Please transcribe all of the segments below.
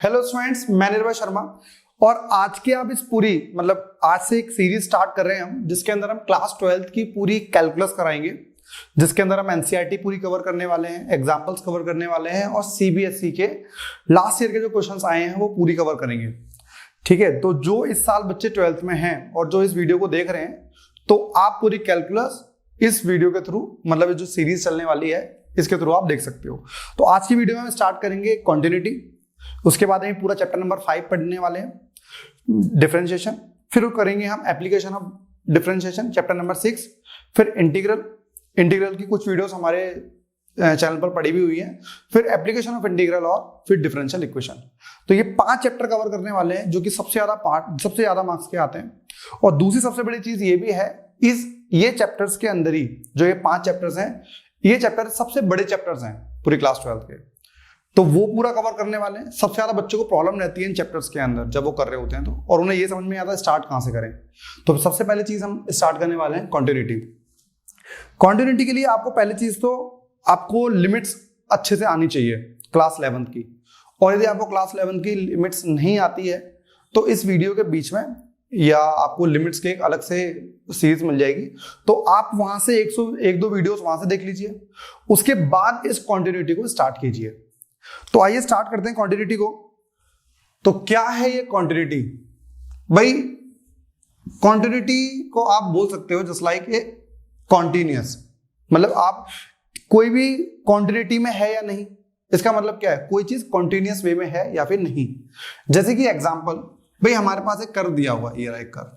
Hello students, मैं निर्भय शर्मा और आज के आप इस पूरी आज से एक सीरीज स्टार्ट कर रहे हैं हम, जिसके अंदर हम क्लास 12th की पूरी कैलकुलस कराएंगे, जिसके अंदर हम एनसीईआरटी पूरी कवर करने वाले हैं, एग्जांपल्स कवर करने वाले हैं और सीबीएसई के लास्ट ईयर के जो क्वेश्चंस आए हैं वो पूरी कवर करेंगे। ठीक है, तो जो इस साल बच्चे 12th में हैं और जो इस वीडियो को देख रहे हैं, तो आप पूरी कैलकुलस इस वीडियो के थ्रू जो सीरीज चलने वाली है इसके थ्रू आप देख सकते हो। तो आज की वीडियो में हम स्टार्ट करेंगे कॉन्टिन्यूटी, उसके बाद हम पूरा चैप्टर नंबर 5 पढ़ने वाले हैं, डिफरेंशिएशन, फिर करेंगे हम application of differentiation chapter number 6, फिर इंटीग्रल की कुछ वीडियोस हमारे चैनल पर पड़ी भी हुई है, फिर एप्लीकेशन ऑफ इंटीग्रल और फिर डिफरेंशियल इक्वेशन। तो ये 5 चैप्टर कवर करने वाले हैं जो कि सबसे ज्यादा मार्क्स के आते हैं। और दूसरी सबसे बड़ी चीज ये भी है, ये चैप्टर्स के अंदर ही जो ये 5 चैप्टर्स हैं, ये चैप्टर सबसे बड़े चैप्टर्स हैं पूरी क्लास 12 के, तो वो पूरा कवर करने वाले हैं। सबसे ज्यादा बच्चों को प्रॉब्लम रहती है इन चैप्टर्स के अंदर जब वो कर रहे होते हैं तो, और उन्हें ये समझ में आता है स्टार्ट कहां से करें। तो सबसे पहले चीज हम स्टार्ट करने वाले हैं कॉन्टिन्यूटी के लिए आपको पहली चीज तो आपको लिमिट्स अच्छे से आनी चाहिए क्लास 11 की, और यदि आपको क्लास 11 की लिमिट्स नहीं आती है तो इस वीडियो के बीच में या आपको लिमिट्स के एक अलग से सीरीज मिल जाएगी, तो आप वहां से 102 वीडियोस वहां से देख लीजिए, उसके बाद इस कॉन्टिन्यूटी को स्टार्ट कीजिए। तो आइए स्टार्ट करते हैं कॉन्टिन्यूटी को। तो क्या है ये कॉन्टिन्यूटी? भाई कॉन्टिन्यूटी को आप बोल सकते हो जस्ट लाइक ए कॉन्टिन्यूअस, आप कोई भी कॉन्टिन्यूटी में है या नहीं, इसका मतलब क्या है, कोई चीज कॉन्टिन्यूअस वे में है या फिर नहीं। जैसे कि एग्जांपल, भाई हमारे पास एक कर्व दिया हुआ, ये रहा एक कर्व,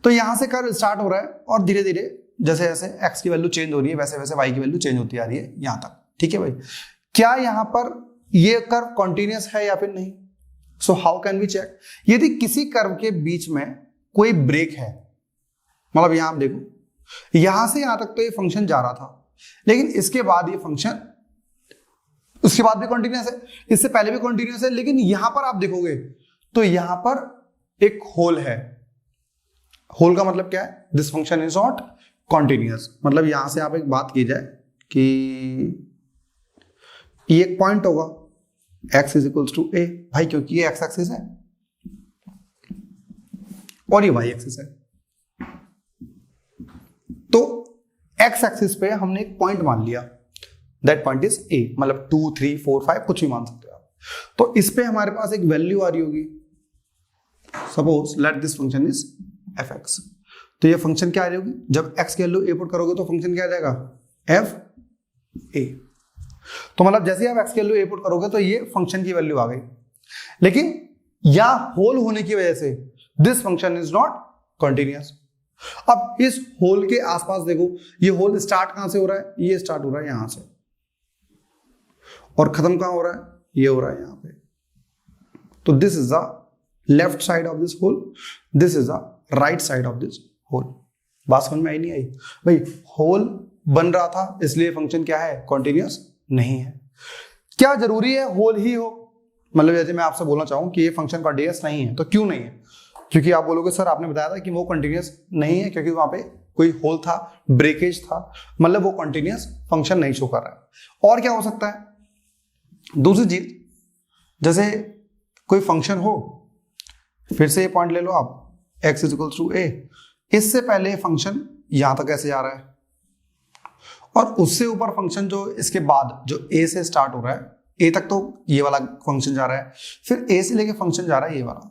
तो यहां से कर्व स्टार्ट हो रहा है और धीरे धीरे जैसे जैसे x की वैल्यू चेंज हो रही है वैसे वैसे y की वैल्यू चेंज होती आ रही है यहां तक। ठीक है भाई, क्या यहां पर ये कर्व कॉन्टिन्यूअस है या फिर नहीं? So how can we check? यदि किसी कर्व के बीच में कोई ब्रेक है, यहां आप देखो, यहां से यहां तक तो ये फंक्शन जा रहा था, लेकिन इसके बाद ये फंक्शन उसके बाद भी कॉन्टिन्यूअस है, इससे पहले भी कॉन्टिन्यूअस है, लेकिन यहां पर आप देखोगे तो यहां पर एक होल है। होल का मतलब क्या है? This function is not continuous. यहां से आप एक बात की जाए कि ये एक पॉइंट होगा x is equals to a, भाई क्योंकि ये x एक्सिस है और ये y एक्सिस है, तो x एक्सिस पे हमने एक पॉइंट मान लिया, दैट पॉइंट इज a, 2 3 4 5 कुछ भी मान सकते हो आप। तो इस पे हमारे पास एक वैल्यू आ रही होगी, suppose let this function is fx। तो ये फंक्शन क्या आ रही होगी, जब x की वैल्यू a पुट करोगे तो फंक्शन क्या आ जाएगा, f(a). तो जैसे ही आप x की वैल्यू a पुट करोगे तो ये फंक्शन की वैल्यू आ गई, लेकिन यहां होल होने की वजह से this function is not continuous. अब इस होल के आसपास देखो, ये होल स्टार्ट कहां से हो रहा है, ये स्टार्ट हो रहा है यहां से, और खत्म कहां हो रहा है, ये हो रहा है यहां पे। तो this is the left side of this hole, this is the right side of this hole. बात समझ में आई नहीं आई? भाई होल बन रहा था इसलिए फंक्शन क्या है, कॉन्टिन्यूअस नहीं है। क्या जरूरी है होल ही हो? जैसे मैं आपसे बोलना चाहूं कि ये फंक्शन कॉन्टिन्यूअस नहीं है, तो क्यों नहीं है? क्योंकि आप बोलोगे सर आपने बताया था कि वो कॉन्टिन्यूअस नहीं है क्योंकि वहां पे कोई होल था, ब्रेकेज था, वो कॉन्टिन्यूअस फंक्शन नहीं शो कर रहा है। और क्या हो सकता है? दूसरी चीज, जैसे कोई फंक्शन हो, फिर से ये पॉइंट ले लो आप, x is equals to a, इससे पहले फंक्शन यहां तक ऐसे जा रहा है और उससे ऊपर फंक्शन जो इसके बाद जो a से स्टार्ट हो रहा है, a तक तो ये वाला फंक्शन जा रहा है, फिर a से लेके फंक्शन जा रहा है ये वाला,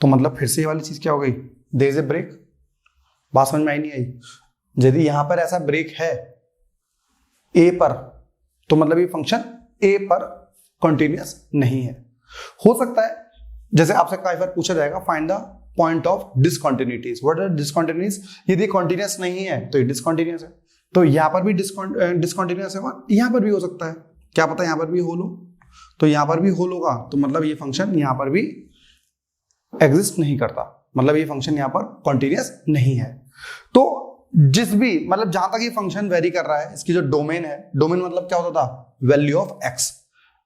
तो फिर से ये वाली चीज क्या हो गई, देयर इज ए ब्रेक। बात समझ में आई नहीं आई? यदि यहां पर ऐसा ब्रेक है a पर, तो ये फंक्शन a पर कॉन्टिन्यूअस नहीं है। हो सकता है जैसे आपसे कई बार पूछा जाएगा, find the point of discontinuities, what are discontinuities? यदि कॉन्टिन्यूअस नहीं है तो ये डिसकंटिन्यूअस है, तो यहां पर भी डिसकंटिन्यूअस है, यहां पर भी हो सकता है, क्या पता यहां पर भी होल हो, तो यहां पर भी होल होगा, तो ये फंक्शन यहां पर भी एग्जिस्ट नहीं करता, ये फंक्शन यहां पर कॉन्टिन्यूअस नहीं है। तो जिस भी जहां तक ये फंक्शन वेरी कर रहा है, इसकी जो डोमेन है, डोमेन क्या होता था, वैल्यू ऑफ x,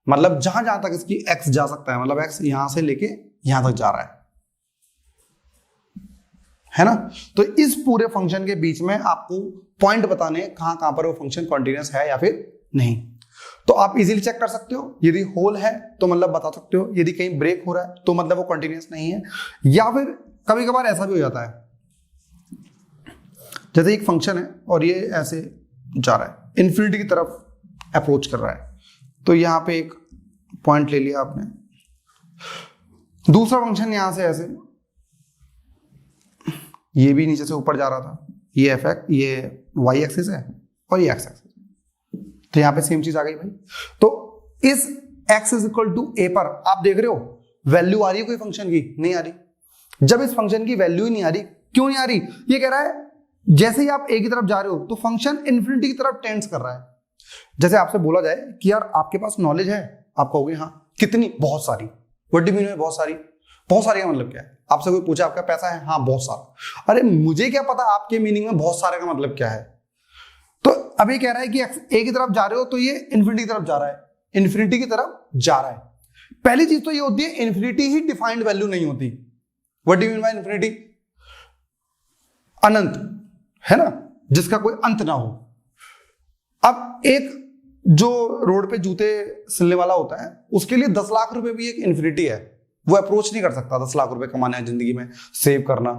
जहां जहां तक इसकी x जा सकता है, x यहां से लेके यहां तक जा रहा है ना। तो इस पूरे फंक्शन के बीच में आपको पॉइंट बताने कहां कहां पर वो फंक्शन कॉन्टिन्यूअस है या फिर नहीं। तो आप इजीली चेक कर सकते हो, यदि होल है तो मतलब बता सकते हो, यदि कहीं ब्रेक हो रहा है तो मतलब वो कंटिन्यूअस नहीं है। या फिर कभी कभार ऐसा भी हो जाता है, जैसे एक फंक्शन है और ये ऐसे जा रहा है, इन्फिनिटी की तरफ अप्रोच कर रहा है, तो यहां पे एक पॉइंट ले लिया आपने, दूसरा फंक्शन यहां से ऐसे, ये भी नीचे से ऊपर जा रहा था, ये एफ ये वाई एक्सिस है और ये एक्स एक्सिस, तो यहां पे सेम चीज आ गई भाई। तो इस x इज इक्वल टू ए पर आप देख रहे हो वैल्यू आ रही है कोई फंक्शन की? नहीं आ रही। जब इस फंक्शन की वैल्यू ही नहीं आ रही, क्यों नहीं आ रही? ये कह रहा है जैसे ही आप a की तरफ जा रहे हो तो फंक्शन इन्फिनिटी की तरफ टेंड्स कर रहा है। जैसे आपसे बोला जाए कि यार आपके पास नॉलेज है, आप कहोगे हाँ कितनी? बहुत सारी। What do you mean bye बहुत सारी? बहुत सारी का मतलब क्या है? आपसे कोई पूछा आपका पैसा है, हाँ बहुत सारा। अरे मुझे क्या पता आपके मीनिंग में बहुत सारे का मतलब क्या है। तो अभी कह रहा है कि a की तरफ जा रहे हो तो ये इन्फिनिटी की तरफ जा रहा है, इन्फिनिटी की तरफ जा रहा है। पहली चीज तो ये होती है इन्फिनिटी ही डिफाइंड वैल्यू नहीं होती। What do you mean by infinity? अनंत, है ना, जिसका कोई अंत ना हो। अब एक जो रोड पे जूते सिलने वाला होता है उसके लिए 10 लाख रुपए भी एक इन्फिनिटी है, वो अप्रोच नहीं कर सकता 10 लाख रुपए कमाना है जिंदगी में, सेव करना।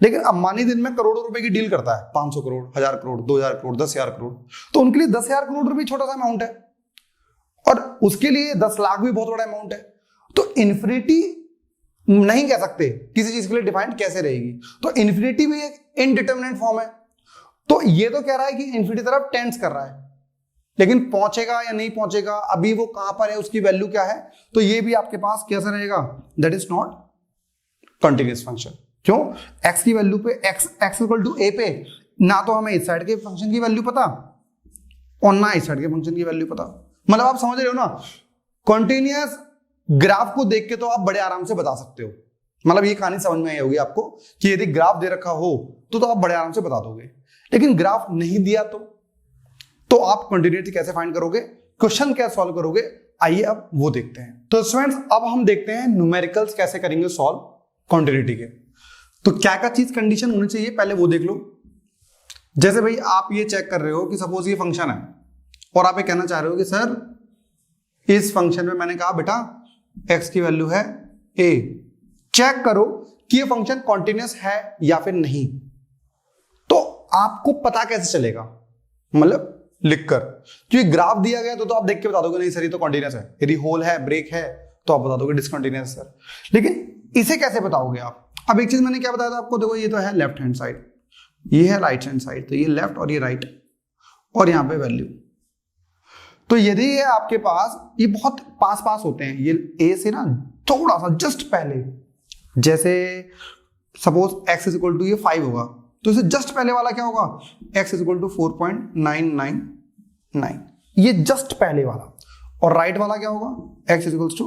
लेकिन अंबानी दिन में करोड़ों रुपए की डील करता है, 500 करोड़, 1000 करोड़, 2000 करोड़, 10,000 करोड़, तो उनके लिए 10,000 करोड़ रुपए छोटा सा अमाउंट है और उसके लिए 10 लाख भी बहुत बड़ा अमाउंट है। तो इन्फिनिटी नहीं कह सकते किसी चीज के लिए डिफाइंड कैसे रहेगी, तो इन्फिनिटी भी एक इनडिटरमिनेट फॉर्म है। तो ये तो कह रहा है कि इन्फिनिटी तरफ टेंड्स कर रहा है, लेकिन पहुंचेगा या नहीं पहुंचेगा, अभी वो कहां पर है, उसकी वैल्यू क्या है, तो ये भी आपके पास कैसा रहेगा? That is not continuous function. क्यों? x की वैल्यू पे x इक्वल टू a पे ना तो हमें इस साइड के फंक्शन की वैल्यू पता और ना इस साइड के फंक्शन की वैल्यू पता। मतलब आप समझ रहे हो ना, कंटिन्यूअस ग्राफ को देख के तो आप बड़े आराम से बता सकते हो। मतलब ये कहानी समझ में आई होगी आपको कि यदि ग्राफ दे रखा हो तो आप बड़े आराम से बता दोगे, लेकिन ग्राफ नहीं दिया तो आप कंटिन्यूटी कैसे फाइंड करोगे, क्वेश्चन कैसे सॉल्व करोगे, आइए अब वो देखते हैं। तो स्टूडेंट्स अब हम देखते हैं न्यूमेरिकल्स कैसे करेंगे सॉल्व कंटिन्यूटी के। तो क्या क्या चीज कंडीशन होनी चाहिए पहले वो देख लो। जैसे भाई आप ये चेक कर रहे हो कि सपोज ये फंक्शन है और आप ये कहना चाह रहे हो कि सर इस फंक्शन में मैंने कहा बेटा x की वैल्यू है a, चेक करो कि ये फंक्शन कॉन्टिन्यूअस है या फिर नहीं। तो आपको पता कैसे चलेगा? मतलब लिखकर, क्योंकि ग्राफ दिया गया तो आप देख के बता दोगे नहीं सर ये तो कॉन्टिन्यूअस है। यदि होल है, ब्रेक है, तो आप बता दोगे डिसकंटिन्यूअस सर। लेकिन इसे कैसे बताओगे आप? अब एक चीज मैंने क्या बताया था आपको, देखो ये तो है लेफ्ट हैंड साइड, ये है राइट हैंड साइड, तो ये लेफ्ट और ये राइट और यहां पे वैल्यू। तो यदि ये आपके पास ये बहुत पास पास होते हैं, ये a से ना थोड़ा सा जस्ट पहले, जैसे suppose x is equal to ये 5 होगा तो इसे जस्ट पहले वाला क्या होगा? x इज इक्वल टू 4.999, ये जस्ट पहले वाला। और राइट वाला क्या होगा? x is equal to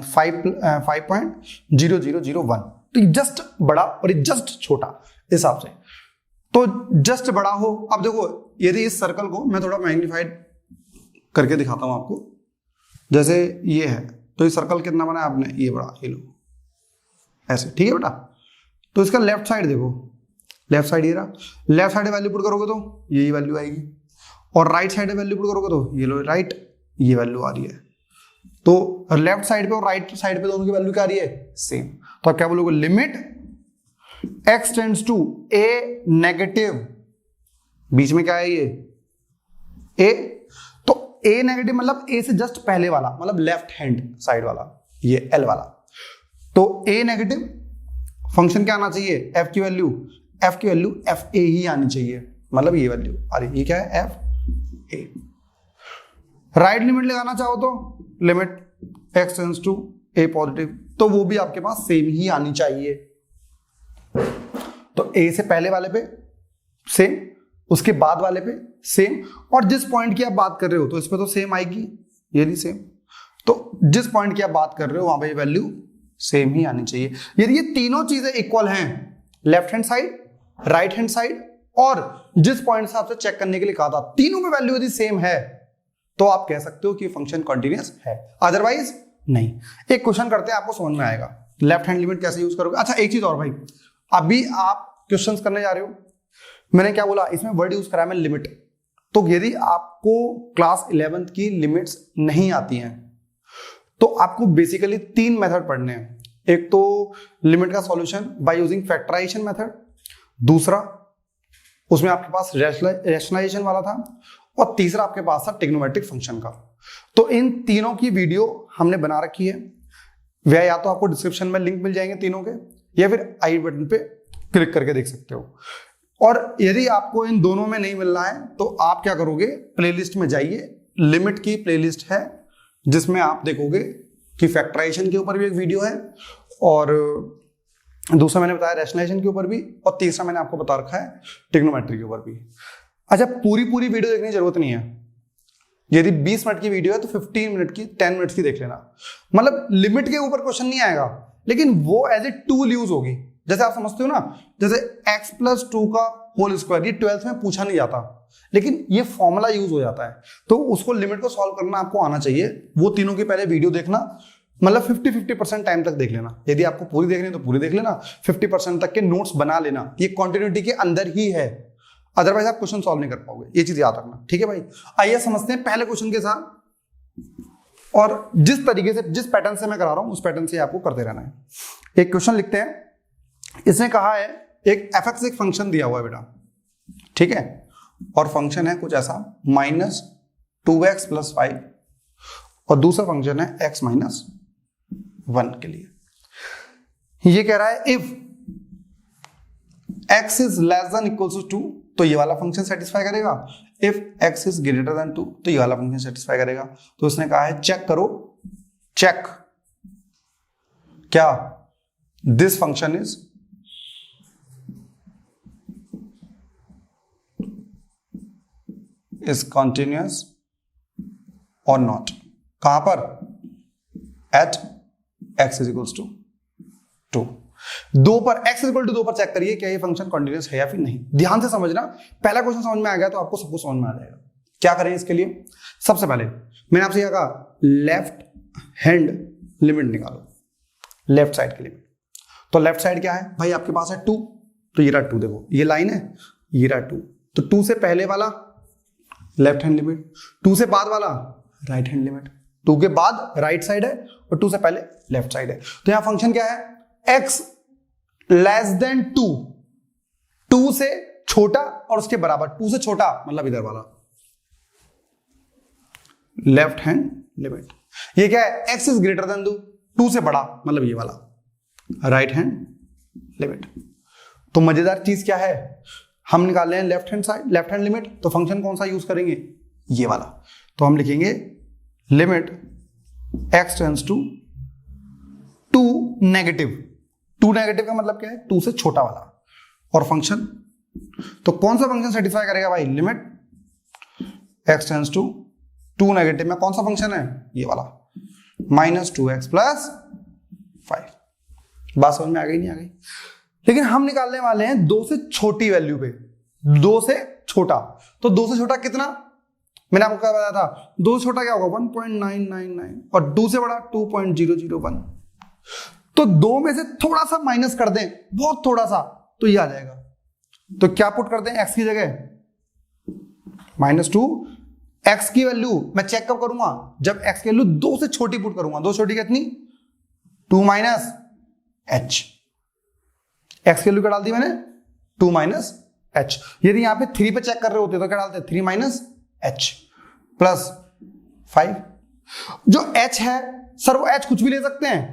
5.0001। तो ये जस्ट बड़ा और ये जस्ट छोटा हिसाब से, तो जस्ट बड़ा हो। अब देखो यदि इस सर्कल को मैं थोड़ा मैग्नीफाइड करके दिखाता हूं आपको, जैसे ये है तो इस सर्कल कितना बना है आपने, ये बड़ा, ये लो ऐसे, ठीक है बेटा। तो इसका लेफ्ट साइड देखो, लेफ्ट साइड ये रहा, लेफ्ट साइड वैल्यू पुट करोगे तो यही वैल्यू आएगी, और राइट साइड वैल्यू पुट करोगे तो ये लो राइट, ये वैल्यू आ रही है। तो लेफ्ट साइड पे और राइट साइड पे दोनों की वैल्यू क्या आ रही है? सेम। तो आप क्या बोलोगे? Limit x tends to a negative, बीच में क्या है ये a, तो a नेगेटिव मतलब a से जस्ट पहले वाला, मतलब लेफ्ट हैंड साइड वाला, ये l वाला। तो a नेगेटिव फंक्शन क्या आना चाहिए? f की वैल्यू fa ही आनी चाहिए, मतलब ये वैल्यू आ रही, ये क्या है? fa। राइट लिमिट लगाना चाहो तो limit x tends to a positive, तो वो भी आपके पास सेम ही आनी चाहिए। तो a से पहले वाले पे सेम, उसके बाद वाले पे सेम, और जिस पॉइंट की आप बात कर रहे हो तो इस पे तो सेम आएगी, ये भी सेम। तो जिस पॉइंट की आप बात कर रहे हो वहां पे वैल्यू सेम ही आनी चाहिए। यदि ये तीनों चीजें इक्वल हैं, left hand side, right hand side, और जिस पॉइंट से आपसे चेक करने के लिए कहा था, तीनों में वैल्यू यदि सेम है तो आप कह सकते हो कि फंक्शन कॉन्टिन्यूअस है, अदरवाइज नहीं। एक क्वेश्चन करते हैं, आपको समझ में आएगा लेफ्ट हैंड लिमिट कैसे यूज करोगे। अच्छा एक चीज और भाई, अभी आप क्वेश्चंस करने जा रहे हो, मैंने क्या बोला, इसमें वर्ड यूज करा मैं लिमिट, तो यदि आपको क्लास 11th की लिमिट्स नहीं आती हैं तो आपको बेसिकली 3 मेथड पढ़ने हैं। एक तो लिमिट का solution by using factorisation method, दूसरा उसमें आपके पास रैशनलाइजेशन वाला था, और तीसरा आपके पास था ट्रिग्नोमेट्रिक फंक्शन का। तो इन तीनों की वीडियो हमने बना रखी है, वह या तो आपको डिस्क्रिप्शन में लिंक मिल जाएंगे तीनों के, या फिर आई बटन पे क्लिक करके देख सकते हो। और यदि आपको इन दोनों में नहीं मिल रहा है तो आप क्या करोगे, प्लेलिस्ट में जाइए, लिमिट की प्लेलिस्ट है जिसमें आप देखोगे कि फैक्टराइजेशन के ऊपर भी एक वीडियो है, और दूसरा मैंने बताया रैशनलाइजेशन के ऊपर भी, और तीसरा मैंने आपको बता रखा है ट्रिग्नोमेट्री के ऊपर भी। अच्छा, पूरी वीडियो देखने की जरूरत नहीं है। यदि 20 मिनट की वीडियो है तो 15 मिनट की, 10 मिनट्स की देख लेना। मतलब लिमिट के ऊपर क्वेश्चन नहीं आएगा, लेकिन वो एज ए टूल यूज होगी। जैसे आप समझते हो ना, जैसे x+2 का होल स्क्वायर, ये 12th में पूछा नहीं जाता, लेकिन ये फॉर्मूला यूज हो जाता है, तो उसको लिमिट को सॉल्व करना आपको आना चाहिए। वो तीनों की पहले वीडियो देखना, मतलब 50% टाइम तक देख लेना। यदि आपको पूरी देखनी है तो पूरी देख लेना, 50% तक के नोट्स बना लेना, ये कंटिन्यूटी के अंदर ही है, अदरवाइज आप क्वेश्चन सॉल्व नहीं कर पाओगे, ये चीज याद रखना, ठीक है भाई। आइए समझते हैं पहले क्वेश्चन के साथ, और जिस तरीके से, जिस पैटर्न से मैं करा रहा हूं उस पैटर्न से आपको करते रहना है। एक क्वेश्चन लिखते हैं, इसने कहा है एक f(x) एक फंक्शन दिया हुआ है बेटा, ठीक है, और फंक्शन है कुछ ऐसा -2x + 5, और दूसरा फंक्शन है x - 1 के लिए। ये कह रहा है if x is less than equals to 2 तो ये वाला फंक्शन सेटिस्फाई करेगा, if x is greater than 2 तो ये वाला फंक्शन सेटिस्फाई करेगा। तो उसने कहा है चेक करो, चेक क्या this function is continuous or not। कहां पर, at x is equals to 2। 2 पर, x is equal to 2 पर चेक करिए क्या ये फंक्शन कंटिन्यूअस है या फिर नहीं। ध्यान से समझना, पहला क्वेश्चन समझ में आ गया तो आपको सब कुछ समझ में आ जाएगा। क्या करें इसके लिए, सबसे पहले मैंने आपसे कहा लेफ्ट हैंड लिमिट निकालो, लेफ्ट साइड की लिमिट। तो लेफ्ट साइड क्या है भाई, आपके पास है 2, तो ये रहा 2, देखो ये लाइन है, ये रहा 2, तो 2 से पहले वाला लेफ्ट हैंड लिमिट, 2 से बाद वाला राइट हैंड लिमिट, 2 के बाद राइट साइड है और 2 से पहले लेफ्ट साइड है। तो यहां फंक्शन क्या है, x लेस देन 2, 2 से छोटा और उसके बराबर, 2 से छोटा मतलब इधर वाला लेफ्ट हैंड लिमिट। ये क्या है, x इज ग्रेटर देन 2 से बड़ा मतलब ये वाला राइट हैंड लिमिट। तो मजेदार चीज क्या है, हम निकाल रहे हैं left hand side, left hand limit, तो फंक्शन कौन सा यूज करेंगे, ये वाला। तो हम लिखेंगे limit x tends to 2 negative. 2 negative का मतलब क्या है, 2 से छोटा वाला, और फंक्शन, तो कौन सा फंक्शन सेटिस्फाई करेगा भाई, limit x tends to 2 negative में कौन सा फंक्शन है, ये वाला -2x + 5। बात समझ में आ गई, नहीं आ गई। लेकिन हम निकालने वाले हैं 2 से छोटी वैल्यू पे, 2 से छोटा। तो 2 से छोटा कितना, मैंने आपको क्या बताया था, 2 से छोटा क्या होगा 1.999, और 2 से बड़ा 2.001। तो 2 में से थोड़ा सा माइनस कर दें, बहुत थोड़ा सा, तो ये आ जाएगा। तो क्या पुट कर दें x की जगह, -2। x की वैल्यू मैं चेक कब करूंगा, जब x की वैल्यू 2 से छोटी पुट करूंगा। 2 छोटी कितनी, 2 - h। x की वैल्यू क्या डाल दी मैंने, 2 - h। यदि यहां पे 3 पे चेक कर रहे होते तो क्या डालते, 3 - h + 5। जो h है सर, वो h कुछ भी ले सकते हैं,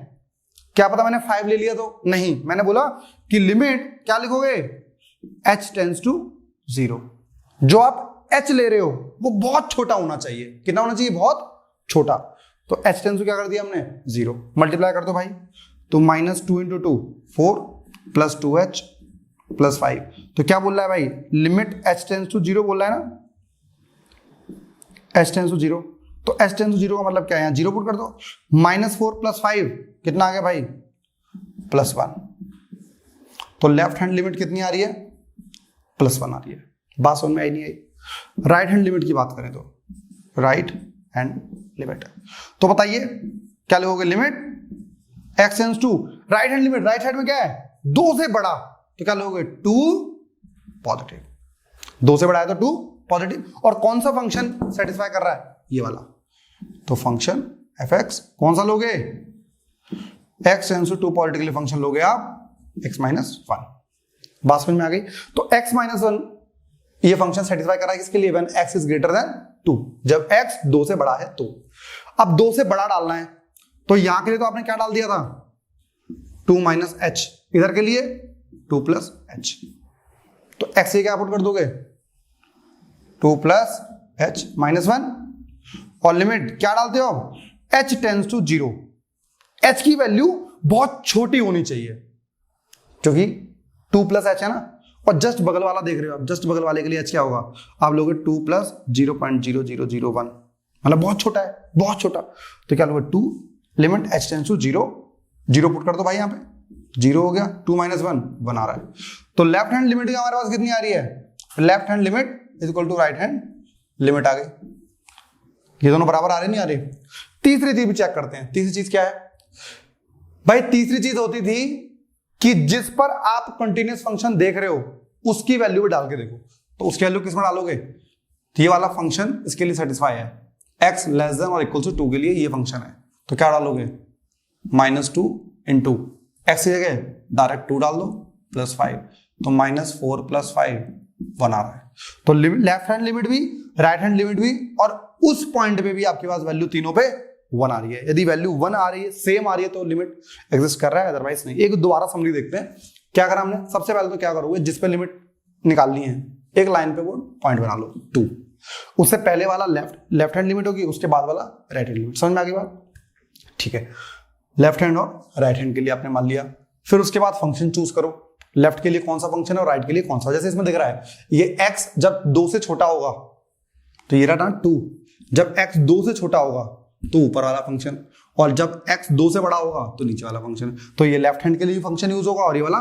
क्या पता मैंने 5 ले लिया तो नहीं, मैंने बोला कि लिमिट क्या लिखोगे, h टेंड्स टू 0। जो आप h ले रहे हो वो बहुत छोटा होना चाहिए, कितना होना चाहिए, बहुत छोटा। तो h टेंड्स टू क्या कर दिया हमने, 0। मल्टीप्लाई कर दो भाई, तो -2 × 2 4 + 2h + 5। तो क्या बोल रहा है भाई, लिमिट h टेंड्स टू 0 बोल रहा है ना, h टेंड्स टू 0। तो h टेंड्स टू 0 का मतलब क्या है, यहाँ 0 पुट कर दो। -4 + 5 कितना आ गया भाई, +1। तो लेफ्ट हैंड लिमिट कितनी आ रही है, +1 आ रही है। बात समझ में आई नहीं आई। राइट हैंड लिमिट की बात करें तो राइट हैंड लिमिट, तो बताइए क्या लिखोगे, limit x tends to right hand limit, right hand में क्या है 2 से बड़ा, तो क्या लिखोगे 2 पॉजिटिव। 2 से बड़ा है तो 2 पॉजिटिव। और कौन सा फंक्शन सेटिस्फाई कर रहा है? ये वाला। तो फंक्शन एफ एक्स कौन सा लोगे? X tends to 2 positive function लोगे आप x माइनस 1। बात समझ में आ गई? तो x माइनस 1 ये फंक्शन सेटिस्फाई कर रहा है किसके लिए? When x is greater than 2, जब x 2 से बड़ा है तो। अब 2 से बड़ा डालना है, तो यहां के लिए तो आपने क्या डाल दिया था? 2 माइनस एच। इधर के लिए 2 प्लस एच। तो x से क्या पुट कर दोगे? 2 प्लस एच माइनस 1। और लिमिट क्या डालते हो? h tends to 0। h की वैल्यू बहुत छोटी होनी चाहिए, क्योंकि 2 प्लस एच है ना। और जस्ट बगल वाला देख रहे हो आप, जस्ट बगल वाले के लिए h क्या होगा? आप लोगे 2 प्लस 0.0001, मतलब बहुत छोटा है, बहुत छोटा। तो क्या लोगे? 2 limit h tends to 0, 0 put कर दो भाई, यहाँ पे 0 हो गया। 2 माइनस 1 आ रहा है। तो लेफ्ट हैंड लिमिट हमारे पास कितनी आ रही है? Left hand limit is equal to right hand limit आ गई। ये दोनों बराबर आ रहे नहीं आ रहे? तीसरी चीज भी चेक करते हैं। तीसरी चीज क्या है भाई? तीसरी चीज होती थी कि जिस पर आप कंटिन्यूअस फंक्शन देख रहे हो उसकी वैल्यू भी डाल के देखो। तो उसकी वैल्यू किस में डालोगे? तो ये वाला फंक्शन इसके लिए सेटिस्फाई है, x लेस देन और इक्वल टू 2 के लिए ये फंक्शन है। तो क्या डालोगे? -2 इंटू एक्स की जगह डायरेक्ट 2 डाल दो प्लस 5, तो -4 प्लस 5 1 आ रहा है। तो लेफ्ट हैंड लिमिट भी, राइट हैंड लिमिट भी, और उस पॉइंट पे भी आपके पास वैल्यू तीनों पे 1 आ रही है। यदि वैल्यू 1 आ रही है, सेम आ रही है, तो लिमिट एग्जिस्ट कर रहा है, अदरवाइज नहीं। एक दोबारा समरी देखते हैं क्या करा हमने। सबसे पहले तो क्या करोगे? जिस पे लिमिट निकालनी है एक लाइन पे वो पॉइंट बना लो 2। उससे पहले वाला लेफ्ट हैंड लिमिट होगी, उसके बाद वाला राइट हैंड लिमिट। समझ में आ गई बात? ठीक है, लेफ्ट हैंड और राइट हैंड के लिए आपने मान लिया। फिर उसके बाद फंक्शन चूज करो, लेफ्ट के लिए कौन सा फंक्शन है और राइट के लिए कौन सा। जैसे इसमें दिख रहा है ये x जब 2 से छोटा होगा तो ये रहा 2, जब x 2 से छोटा होगा तो ऊपर वाला फंक्शन, और जब x 2 से बड़ा होगा तो नीचे वाला फंक्शन। तो ये लेफ्ट हैंड के लिए फंक्शन यूज होगा और ये वाला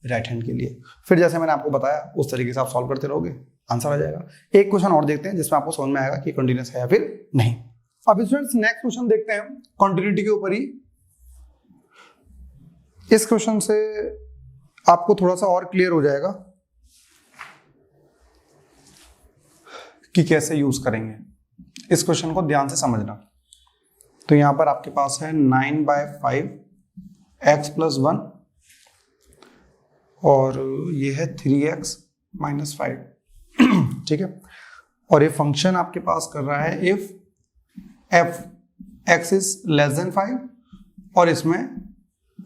राइट हैंड के लिए। फिर जैसे मैंने आपको बताया उस तरीके से आप सॉल्व करते रहोगे, आंसर आ जाएगा। एक क्वेश्चन और देखते हैं जिसमें आपको समझ में आएगा कि कंटिन्यूअस है या फिर नहीं। अब स्टूडेंट्स नेक्स्ट क्वेश्चन देखते हैं कंटिन्यूटी के ऊपर ही। इस क्वेश्चन से आपको थोड़ा सा और क्लियर हो जाएगा कि कैसे यूज करेंगे। इस क्वेश्चन को ध्यान से समझना। तो यहां पर आपके पास है 9/5 x प्लस 1 और ये है 3x माइनस 5। ठीक है, और ये फंक्शन आपके पास कर रहा है if f x is less than 5 और इसमें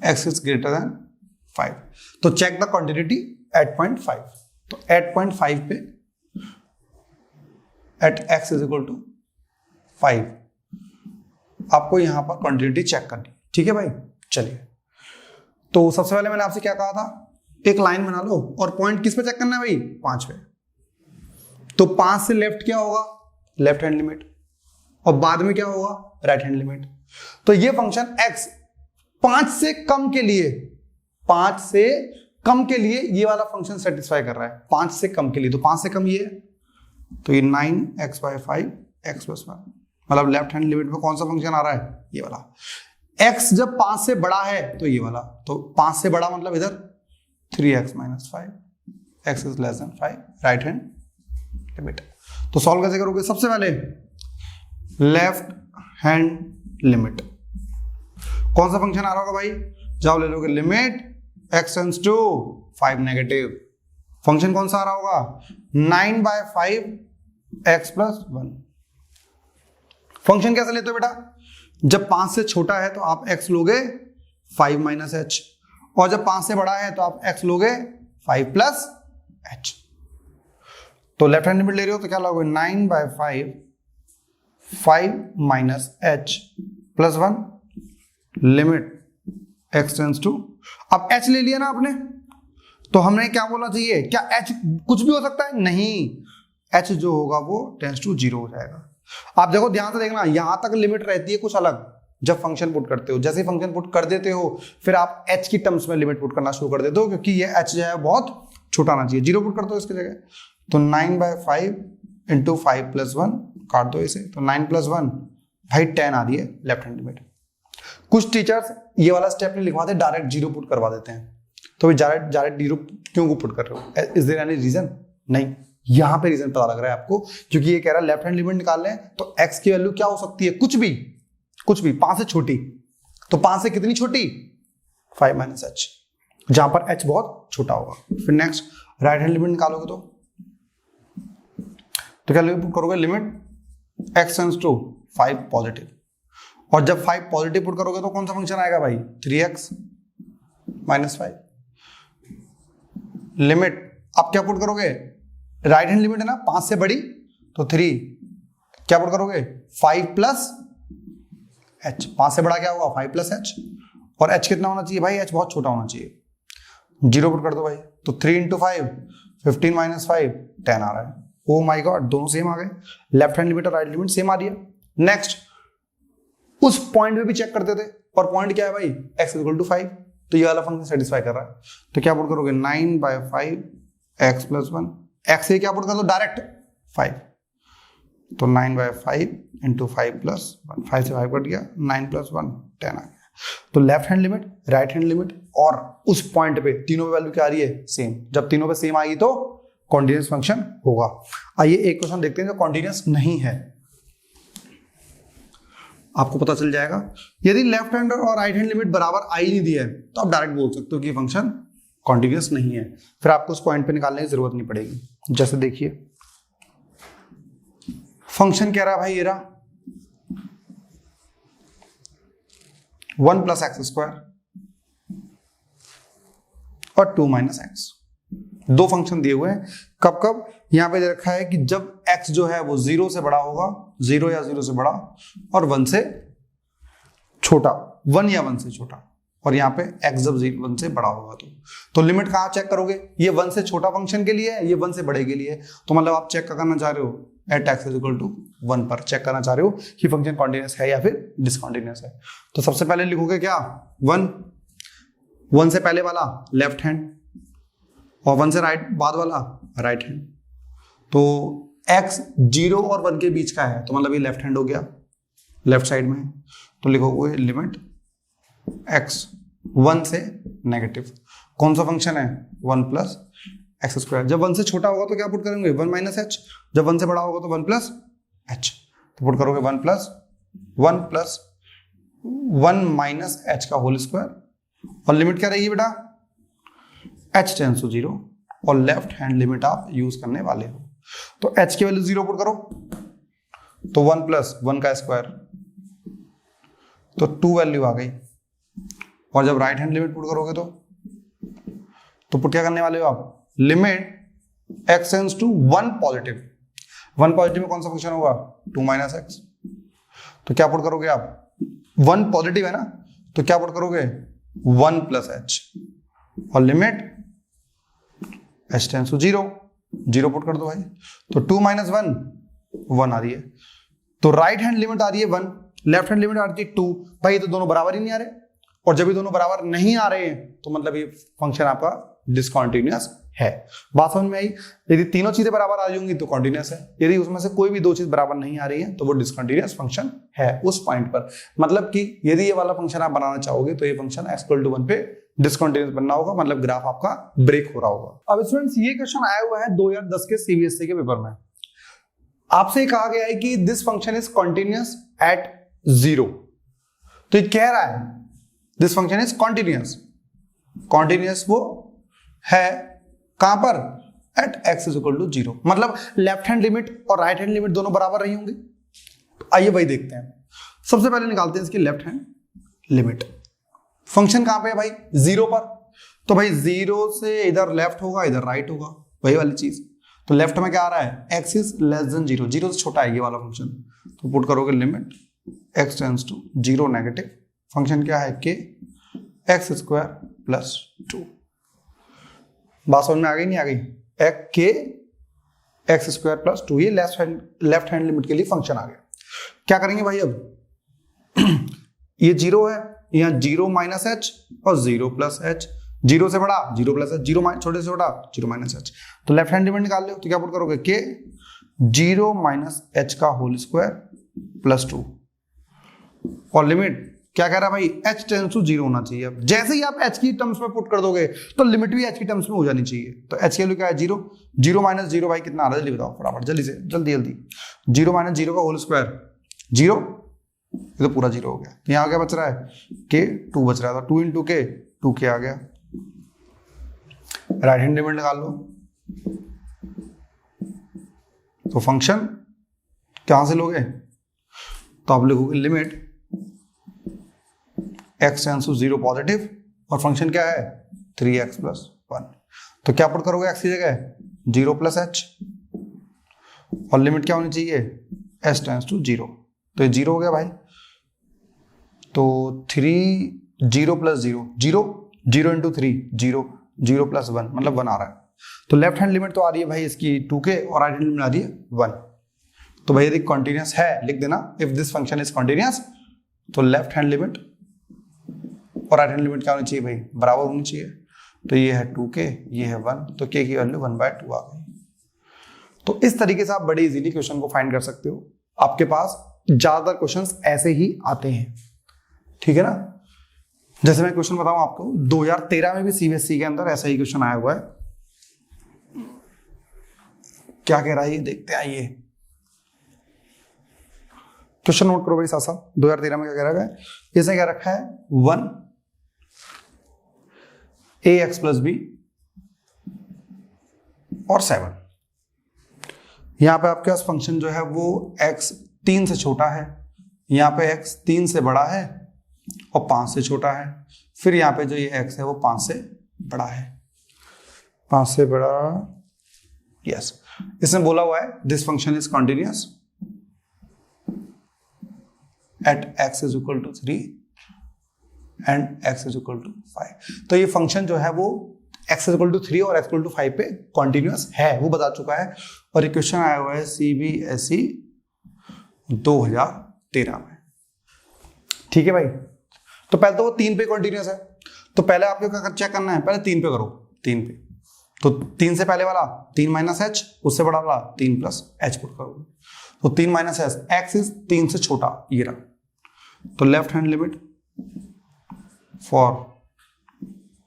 x इज ग्रेटर देन 5। तो चेक द क्वांटिटी एट 0.5। तो एट 0.5 पे at x is equal to 5 आपको यहां पर क्वांटिटी चेक करनी। ठीक है भाई, चलिए। तो सबसे पहले मैंने आपसे क्या कहा था? एक लाइन बना लो और पॉइंट किस पे चेक करना है भाई? 5 पे। तो 5 से लेफ्ट क्या होगा? लेफ्ट हैंड लिमिट, और बाद में क्या होगा? Right hand limit. तो ये फंक्शन x 5 से कम के लिए, 5 से कम के लिए ये वाला फंक्शन सेटिस्फाई कर रहा है। 5 से कम के लिए, तो 5 से कम ये है, तो ये 9x/5 x प्लस 1, मतलब लेफ्ट हैंड लिमिट में कौन सा फंक्शन आ रहा है? ये वाला। x जब 5 से बड़ा है तो ये वाला, तो 5 से बड़ा मतलब इधर 3x minus 5, x is less than 5, right hand limit. तो सॉल्व कैसे करोगे? सबसे पहले लेफ्ट हैंड लिमिट, कौन सा फंक्शन आ रहा होगा भाई? जाओ ले लोगे limit x tends to 5 negative. Function कौन सा आ रहा होगा? 9/5 x प्लस 1। फंक्शन कैसे लेते हो बेटा? जब 5 से छोटा है तो आप x लोगे 5 माइनस h, और जब 5 से बड़ा है तो आप x लोगे 5 प्लस h। तो लेफ्ट हैंड लिमिट ले रहे हो तो क्या लोगे? 9/5 5 minus h plus 1 limit x tends to. अब h ले लिया ना आपने, तो हमने क्या बोलना चाहिए? क्या h कुछ भी हो सकता है? नहीं, h जो होगा वो टेंड्स टू 0 हो जाएगा। आप देखो, ध्यान से देखना, यहां तक लिमिट रहती है कुछ अलग जब फंक्शन पुट करते हो। जैसे फंक्शन पुट कर देते हो फिर आप h की टर्म्स में लिमिट पुट करना शुरू कर देते हो, क्योंकि ये h जो है बहुत छोटा आना चाहिए। 0 पुट कर दो इसकी जगह। तो 9/5 इंटू 5 प्लस 1 काट दो इसे, तो 9 प्लस 1 भाई 10 आ रही है लेफ्ट हैंड लिमिट। कुछ टीचर्स ये वाला स्टेप नहीं लिखवाते, डायरेक्ट 0 पुट करवा देते हैं। तो डायरेक्ट 0 क्यों पुट कर रहे हो? Is there any reason? नहीं, यहां पे रीजन पता लग रहा है आपको, क्योंकि ये कह रहा है लेफ्ट हैंड लिमिट निकाल लें तो x की वैल्यू क्या हो सकती है, कुछ भी 5 से छोटी, तो 5 से कितनी छोटी, 5 माइनस एच, जहां पर h बहुत छोटा होगा। फिर नेक्स्ट राइट हैंड लिमिट निकालोगे तो क्या पुट करोगे, limit x tends to 5 positive, और जब 5 पॉजिटिव पुट करोगे तो कौन सा फंक्शन आएगा भाई, 3x माइनस 5। लिमिट अब क्या पुट करोगे, राइट हैंड लिमिट है ना 5 से बड़ी, तो 3 क्या पुट करोगे, 5 प्लस h, 5 से बड़ा क्या होगा 5 प्लस h, और h कितना होना चाहिए भाई, h बहुत छोटा होना चाहिए, 0 पुट कर दो भाई, तो 3 इंटू 5 15 माइनस 5 10 आ रहा है। ओ माई गॉड, दोनों सेम आ गए, लेफ्ट हैंड लिमिट और राइट लिमिट सेम आ रही है। नेक्स्ट उस पॉइंट पे भी चेक करते थे, और पॉइंट क्या है भाई, x इक्वल टू 5, तो ये वाला फंक्शन सेटिस्फाई कर रहा है, तो क्या पुट करोगे 9/5 x प्लस 1, x से क्या पुट कर दो डायरेक्ट 5, तो 9/5 इंटू 5 प्लस 1, 5 से 5 कट गया, 9 प्लस 1 10 आ गया। तो left hand limit, right hand limit और उस पॉइंट पे तीनों पे वैल्यू क्या आ रही है, सेम। जब तीनों पे सेम आएगी तो कॉन्टिन्यूअस फंक्शन होगा। आइए एक क्वेश्चन देखते हैं जो कॉन्टिन्यूअस नहीं है, आपको पता चल जाएगा। यदि लेफ्ट हैंड और राइट हैंड लिमिट बराबर आ ही नहीं दी है तो आप डायरेक्ट बोल सकते हो कि फंक्शन कॉन्टिन्यूअस नहीं है, फिर आपको उस पॉइंट पे निकालने की जरूरत नहीं पड़ेगी। जैसे देखिए फंक्शन कह रहा है भाई ये रहा 1 प्लस एक्स स्क्वायर और 2 माइनस एक्स, दो फंक्शन दिए हुए हैं। कब कब यहां पे दे रखा है कि जब x जो है वो 0 से बड़ा होगा, 0 या 0 से बड़ा, और 1 से छोटा, 1 या 1 से छोटा, और यहाँ पे x जब 1 से बड़ा होगा तो लिमिट कहाँ चेक करोगे, ये 1 से छोटा फंक्शन के लिए है, ये 1 से बड़े के लिए है, तो मतलब आप चेक करना चाह रहे हो at x is equal to 1 पर चेक करना चाह रहे हो कि फंक्शन कॉन्टिन्यूअस है या फिर डिसकॉन्टिन्यूअस है। तो सबसे पहले लिखोगे क्या 1 से पहले वाला लेफ्ट हैंड, और 1 से राइट बाद वाला राइट हैंड, तो x 0 और 1 के बीच का है, तो मतलब ये लेफ्ट हैंड हो गया, लेफ्ट साइड में, तो लिखोगे लिमिट x 1 से नेगेटिव, कौन सा फंक्शन है 1 प्लस एक्स स्क्वायर। जब 1 से छोटा होगा तो क्या पुट करेंगे 1 माइनस एच, जब 1 से बड़ा होगा तो 1 प्लस एच, तो पुट करोगे 1 प्लस 1 माइनस एच का होल स्क्वायर, और लिमिट क्या रहेगी बेटा h टेंड्स टू 0, और लेफ्ट हैंड लिमिट आप यूज करने वाले हो, तो h की वैल्यू 0 पुट करो, तो 1 प्लस 1 का स्क्वायर, तो 2 वैल्यू आ गई, और जब राइट हैंड लिमिट पुट करोगे तो पुट क्या करने वाले हो आप, limit x tends to 1 positive, 1 positive में कौन सा फंक्शन होगा 2 माइनस एक्स, तो क्या पुट करोगे आप, 1 पॉजिटिव है ना, तो क्या पुट करोगे 1 प्लस एच, और limit h tends to 0 put कर दो भाई, तो 2 माइनस 1 आ रही है, तो राइट हैंड लिमिट आ रही है 1, लेफ्ट हैंड लिमिट आ रही है 2, भाई ये तो दोनों बराबर ही नहीं आ रहे, और जब ये दोनों बराबर नहीं आ रहे हैं तो मतलब ये फंक्शन आपका डिसकॉन्टिन्यूअस है। बात समझ में आई, यदि तीनों चीजें बराबर आ जाएंगी तो कॉन्टिन्यूअस है, यदि उसमें से कोई भी दो चीज बराबर नहीं आ रही है तो वो डिसकॉन्टिन्यूअस फंक्शन है उस पॉइंट पर। मतलब कि यदि ये वाला फंक्शन आप बनाना चाहोगे तो ये फंक्शन x इक्वल टू 1 पे डिसकॉन्टिन्यूअस बनना होगा, मतलब ग्राफ आपका ब्रेक हो रहा होगा। अब स्टूडेंट्स ये क्वेश्चन आया हुआ है 2010 के सीबीएसई के पेपर में, आपसे कहा गया है कि this function is continuous at 0, तो ये कह रहा है दिस फंक्शन इज कॉन्टिन्यूअस वो है कहां पर, at x is equal to 0, मतलब लेफ्ट हैंड लिमिट और राइट हैंड लिमिट दोनों बराबर रही होंगी। आइए वही देखते हैं, सबसे पहले निकालते हैं इसकी लेफ्ट हैंड लिमिट। फंक्शन कहां पे है भाई 0 पर, तो भाई 0 से इधर लेफ्ट होगा इधर राइट होगा, वही वाली चीज, तो लेफ्ट में क्या आ रहा है x इज लेस देन 0, 0 से छोटा है ये वाला फंक्शन, तो पुट करोगे limit x tends to 0 negative, function क्या है k x स्क्वायर प्लस 2, बात समझ में आ गई नहीं आ गई, k x स्क्वायर प्लस 2, ये लेफ्ट हैंड लिमिट के लिए फंक्शन आ गया। क्या करेंगे भाई अब ये 0 है, यहाँ 0 माइनस एच और 0 प्लस एच, 0 से बड़ा 0 प्लस एच, 0 छोटे से छोटा 0 माइनस एच, तो लेफ्ट हैंड लिमिट निकाल लो, तो क्या पुट करोगे k 0 माइनस एच का होल स्क्वायर प्लस 2, और लिमिट क्या कह रहा है भाई, h टेंस टू 0 होना चाहिए। अब जैसे ही आप h की टर्म्स में पुट कर दोगे तो लिमिट भी h की टर्म्स में हो जानी चाहिए। तो h की वैल्यू क्या है 0, 0 माइनस 0 भाई कितना आ रहा है जल्दी बताओ फटाफट, जल्दी से जल्दी जल्दी। 0 माइनस 0 का होल स्क्वायर 0, ये तो पूरा 0 हो गया। तो यहाँ क्या बच रहा है k 2 बच रहा था, 2 इंटू के 2k आ गया। राइट हैंड लिमिट निकाल लो। तो फंक्शन कहां से लोगे, तो आप लिखोगे limit x tends to 0 positive और फंक्शन क्या है 3x प्लस 1। तो क्या पुट करोगे x की जगह 0 प्लस h और लिमिट क्या होनी चाहिए s टेंस टू 0। तो ये 0 हो गया भाई। तो 3 0 प्लस 0 0 0 इंटू 3 0 0 प्लस 1 मतलब 1 आ रहा है। तो लेफ्ट हैंड लिमिट तो आ रही है भाई इसकी 2k और राइट हैंड लिमिट आ रही है 1। तो भाई यदि कॉन्टिन्यूस है लिख देना, if this function is continuous तो लेफ्ट हैंड लिमिट और राइट हैंड लिमिट क्या होनी चाहिए भाई, बराबर होनी चाहिए। तो ये है 2k, ये है 1, तो k की वैल्यू 1/2 आ गई। तो इस तरीके से आप बड़े इजीली क्वेश्चन को फाइंड कर सकते हो। आपके पास ज्यादातर क्वेश्चंस ऐसे ही आते हैं, ठीक है ना। जैसे मैं क्वेश्चन बताऊं आपको, 2013 में भी सीबीएसई के अंदर ऐसा ही क्वेश्चन आया हुआ है। क्या कह रहा है ये देखते हैं, आइए क्वेश्चन नोट करो भाई साथ साथ। 2013 में क्या कह रहा है, इसने क्या रखा है 1 ax प्लस बी और 7। यहां पे आपके पास फंक्शन जो है वो x 3 से छोटा है, यहां पे x 3 से बड़ा है और 5 से छोटा है। फिर यहां पे जो ये x है वो 5 से बड़ा है, 5 से बड़ा। यस, इसने बोला हुआ है this function is continuous at x is equal to 3 and x is equal to 5। तो ये फंक्शन जो है वो x इज इक्वल टू 3 और x इक्वल टू 5 पे कॉन्टिन्यूअस है, वो बता चुका है। और ये क्वेश्चन आया हुआ है सीबीएसई 2013 में, ठीक है भाई। तो पहले तो वो 3 पे कॉन्टिन्यूअस है, तो पहले आपको क्या चेक करना है, पहले 3 पे करो, 3 पे। तो 3 से पहले वाला 3 माइनस एच, उससे बड़ा वाला 3 प्लस एच पुट करोगे। तो 3 माइनस एच, एक्स इज 3 से छोटा, ये रहा। तो left hand limit for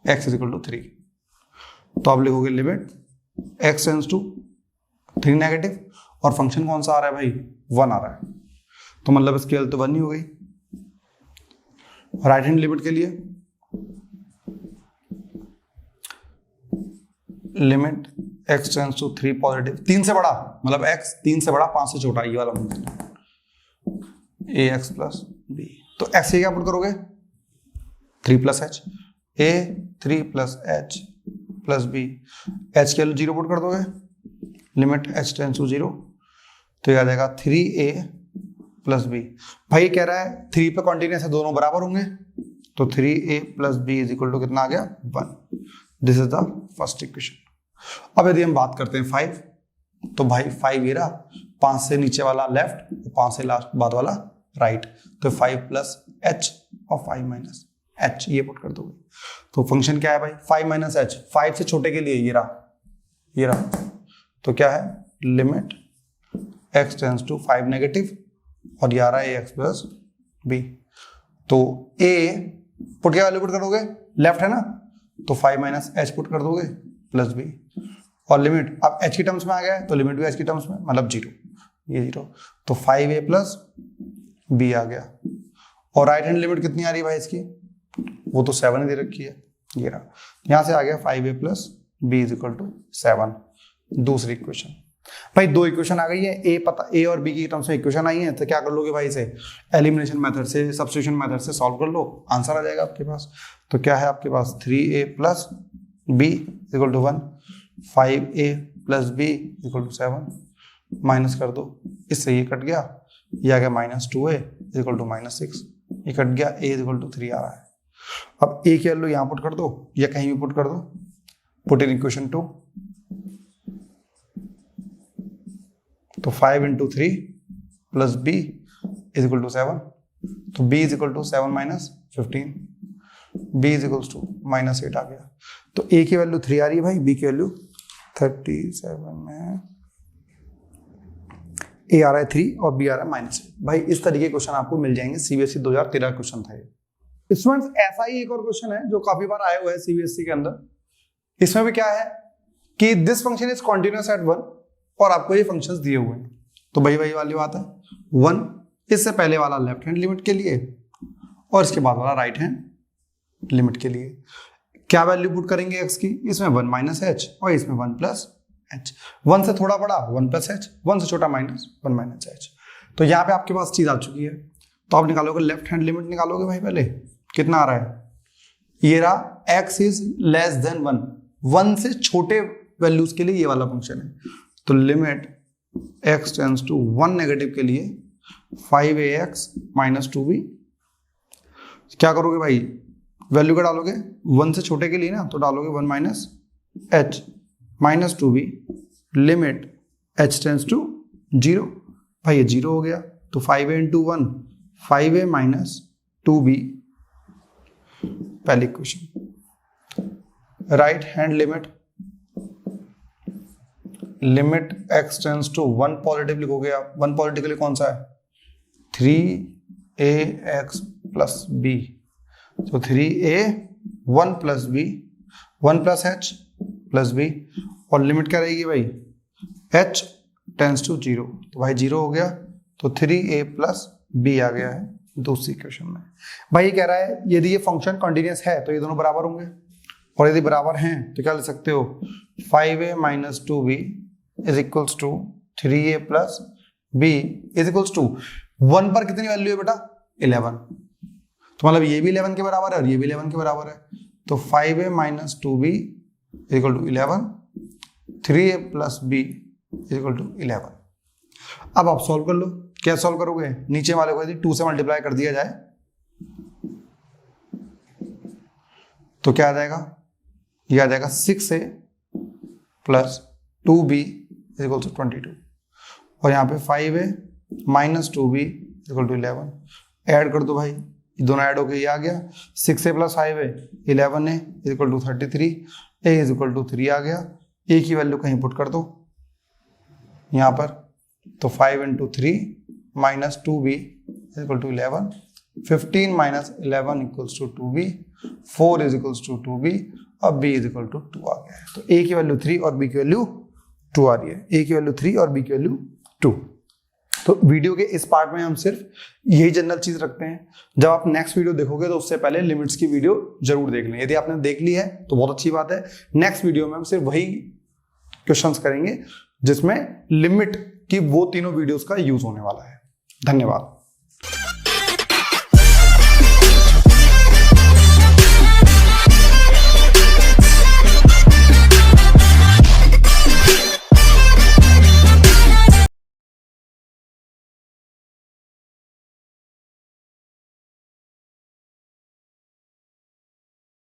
x is equal to 3। तो आप लिखोगे limit x tends to 3 negative और फंक्शन कौन सा आ रहा है भाई 1 आ रहा है, तो मतलब इसकी वैल्यू तो 1 ही हो गई। राइट हैंड लिमिट के लिए limit x tends to 3 positive, 3 से बड़ा मतलब x 3 से बड़ा 5 से छोटा, ये वाला ax प्लस बी। तो x से क्या पुट करोगे 3 plus h, a 3 plus h plus बी, h के लिए 0 पुट कर दोगे, लिमिट h टेंस टू 0। तो ये आ जाएगा 3a प्लस बी। भाई कह रहा है 3 पे कॉन्टिन्यूअस है, दोनों बराबर होंगे। तो 3a plus b is equal to कितना आ गया 1। This is the first equation. अब यदि हम बात करते हैं 5, तो भाई 5 ये रहा, 5 से नीचे वाला लेफ्ट, 5 से लास्ट बाद वाला राइट। तो 5 प्लस एच और 5 माइनस एच ये पुट कर दोगे। तो फंक्शन क्या है भाई 5 माइनस एच, 5 से छोटे के लिए ये रहा, ये रहा। तो क्या है limit x tends to 5 negative और ये आ रहा है ax प्लस बी। तो a पुट क्या वैल्यू पुट करोगे, लेफ्ट है ना, तो 5 माइनस एच पुट कर दोगे प्लस बी। और लिमिट अब h की टर्म्स में आ गया है, तो लिमिट भी h की टर्म्स में मतलब 0, ये 0। तो 5a प्लस b आ गया। और राइट हैंड लिमिट कितनी आ रही है भाई इसकी, वो तो 7 दे रखी है, ये रहा। यहां से आ गया 5a plus b is equal to 7। दूसरी इक्वेशन भाई, 2 इक्वेशन आ गई है, a और b की टर्म्स में इक्वेशन आई है। तो क्या कर लोगे भाई, इसे एलिमिनेशन मेथड से, सब्स्टिट्यूशन मेथड से सॉल्व कर लो, आंसर आ जाएगा आपके पास। तो क्या है आपके पास 3a plus b equal to 1, 5a plus b equal to 7, minus कर दो, इससे ये कट गया, ये आ गया minus 2a equal to minus 6, ये कट गया, a इक्वल टू 3 आ रहा है। अब a की वैल्यू यहाँ पुट कर दो या कहीं भी पुट कर दो, पुट इन इक्वेशन 2। तो 5 into 3 plus b is equal to 7। तो b is equal to 7 minus 15, b is equal to minus 8 आ गया। तो a की वैल्यू 3 आ रही है भाई, b की वैल्यू 37 में a आ रहा है 3 और b आ रहा है -8। भाई इस तरीके के क्वेश्चन आपको मिल जाएंगे, सीबीएसई 2013 क्वेश्चन था ये। स्टूडेंट्स ऐसा ही एक और क्वेश्चन है जो काफी बार आया हुआ है सीबीएसई के अंदर। इसमें भी क्या है कि this function is continuous at 1 और आपको ये फंक्शंस दिए हुए हैं, तो वही वाली बात है 1, इससे पहले वाला लेफ्ट हैंड लिमिट के लिए और इसके बाद वाला राइट हैंड लिमिट के लिए। क्या वैल्यू पुट करेंगे x की, इसमें 1 माइनस एच और इसमें 1 प्लस एच। 1 से थोड़ा बड़ा 1 प्लस एच, 1 से छोटा माइनस 1 माइनस एच। तो यहाँ पे आपके पास चीज आ चुकी है, तो आप निकालोगे लेफ्ट हैंड लिमिट निकालोगे भाई। पहले कितना आ रहा है, ये रहा x इज लेस देन 1, 1 से छोटे वैल्यूज के लिए ये वाला फंक्शन है। तो limit x tends to 1 negative के लिए 5ax माइनस 2b। क्या करोगे भाई, वैल्यू क्या डालोगे, 1 से छोटे के लिए ना, तो डालोगे 1 minus h minus 2b limit h tends to 0। भाई ये 0 हो गया, तो 5a into 1 5a minus 2b पहली equation. Right hand limit x tends to 1 positive लिखोगे आप, 1 पॉजिटिव के लिए कौन सा है 3ax प्लस b, तो 3a 1 plus b 1 plus h plus b, और लिमिट क्या रहेगी भाई h टेंड्स टू 0, तो भाई 0 हो गया, तो 3a प्लस b आ गया है दूसरी इक्वेशन में। भाई ये कह रहा है यदि ये फंक्शन कंटिन्यूअस है तो ये दोनों बराबर होंगे, और यदि बराबर हैं तो क्या लिख सकते हो 5a minus 2b is equals to 3a plus b is equals to 1 पर कितनी वैल्यू है बेटा 11, तो मतलब ये भी 11 के बराबर है और ये भी 11 के बराबर है, तो 5a minus 2b is equal to 11, 3a plus b is equal to 11। अब आप सॉल्व कर लो। क्या सॉल्व करोगे, नीचे वाले को यदि 2 से मल्टीप्लाई कर दिया जाए तो क्या आ जाएगा, ये आ जाएगा 6a plus 2b is equal to 22, और यहाँ पे 5a minus 2b is equal to 11। Add कर दो भाई, दोनों ऐड होके ये आ गया 6a plus 5a 11a is equal to 33, a is equal to 3 आ गया। a की वैल्यू कहीं पुट कर दो यहाँ पर, तो 5 into 3 minus 2b is equal to 11, 15 minus 11 equals to 2b, 4 is equals to 2b, और b इज इक्वल टू 2 आ गया है। तो a की वैल्यू 3 और b की वैल्यू 2 आ रही है, a की वैल्यू 3 और b की वैल्यू 2। तो वीडियो के इस पार्ट में हम सिर्फ यही जनरल चीज रखते हैं। जब आप नेक्स्ट वीडियो देखोगे तो उससे पहले लिमिट्स की वीडियो जरूर देख लें। यदि आपने देख ली है तो बहुत अच्छी बात है। नेक्स्ट वीडियो में हम सिर्फ वही क्वेश्चंस करेंगे जिसमें लिमिट की वो तीनों वीडियोस का यूज होने वाला है। धन्यवाद।